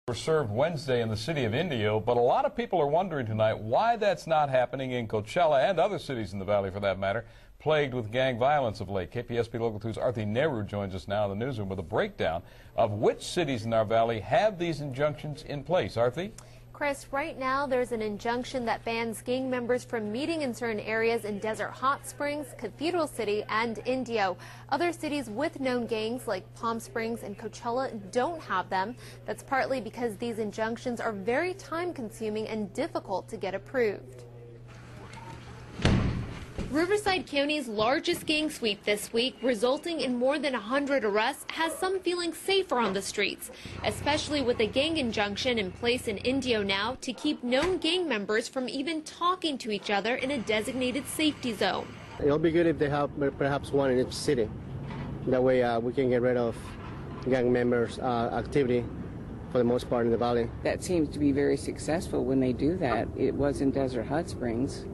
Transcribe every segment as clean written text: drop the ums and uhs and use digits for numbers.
Were served Wednesday in the city of Indio, but a lot of people are wondering tonight why that's not happening in Coachella and other cities in the valley for that matter, plagued with gang violence of late. KPSP Local 2's Arthi Nehru joins us now in the newsroom with a breakdown of which cities in our valley have these injunctions in place. Arthi? Chris, right now there's an injunction that bans gang members from meeting in certain areas in Desert Hot Springs, Cathedral City, and Indio. Other cities with known gangs like Palm Springs and Coachella don't have them. That's partly because these injunctions are very time-consuming and difficult to get approved. Riverside County's largest gang sweep this week, resulting in more than 100 arrests, has some feeling safer on the streets, especially with a gang injunction in place in Indio now to keep known gang members from even talking to each other in a designated safety zone. It'll be good if they have perhaps one in each city. That way we can get rid of gang members' activity for the most part in the valley. That seems to be very successful when they do that. It was in Desert Hot Springs.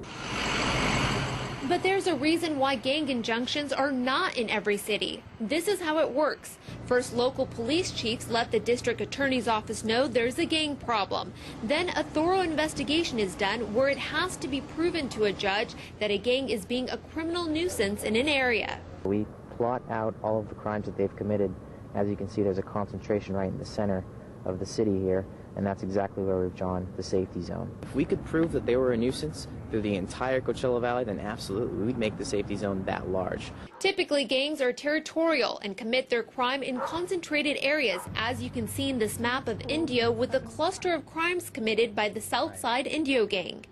But there's a reason why gang injunctions are not in every city. This is how it works. First, local police chiefs let the district attorney's office know there's a gang problem. Then a thorough investigation is done where it has to be proven to a judge that a gang is being a criminal nuisance in an area. We plot out all of the crimes that they've committed. As you can see, there's a concentration right in the center of the city here, and that's exactly where we've drawn the safety zone. If we could prove that they were a nuisance through the entire Coachella Valley, then absolutely we'd make the safety zone that large. Typically, gangs are territorial and commit their crime in concentrated areas, as you can see in this map of Indio with the cluster of crimes committed by the Southside Indio gang.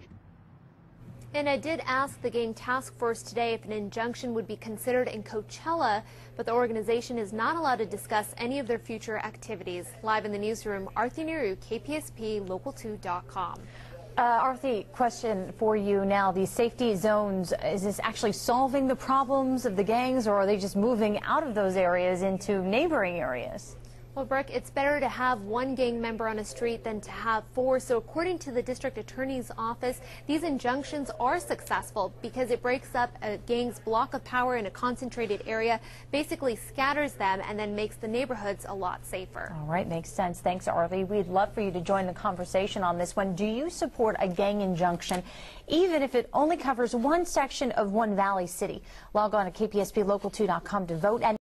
And I did ask the gang task force today if an injunction would be considered in Coachella, but the organization is not allowed to discuss any of their future activities. Live in the newsroom, Arthi Nehru, KPSP Local2.com. Arthi, question for you now. These safety zones, is this actually solving the problems of the gangs, or are they just moving out of those areas into neighboring areas? Well, Brooke, it's better to have one gang member on a street than to have four. So according to the district attorney's office, these injunctions are successful because it breaks up a gang's block of power in a concentrated area, basically scatters them, and then makes the neighborhoods a lot safer. All right, makes sense. Thanks, Arthi. We'd love for you to join the conversation on this one. Do you support a gang injunction, even if it only covers one section of one valley city? Log on to KPSPLocal2.com to vote. And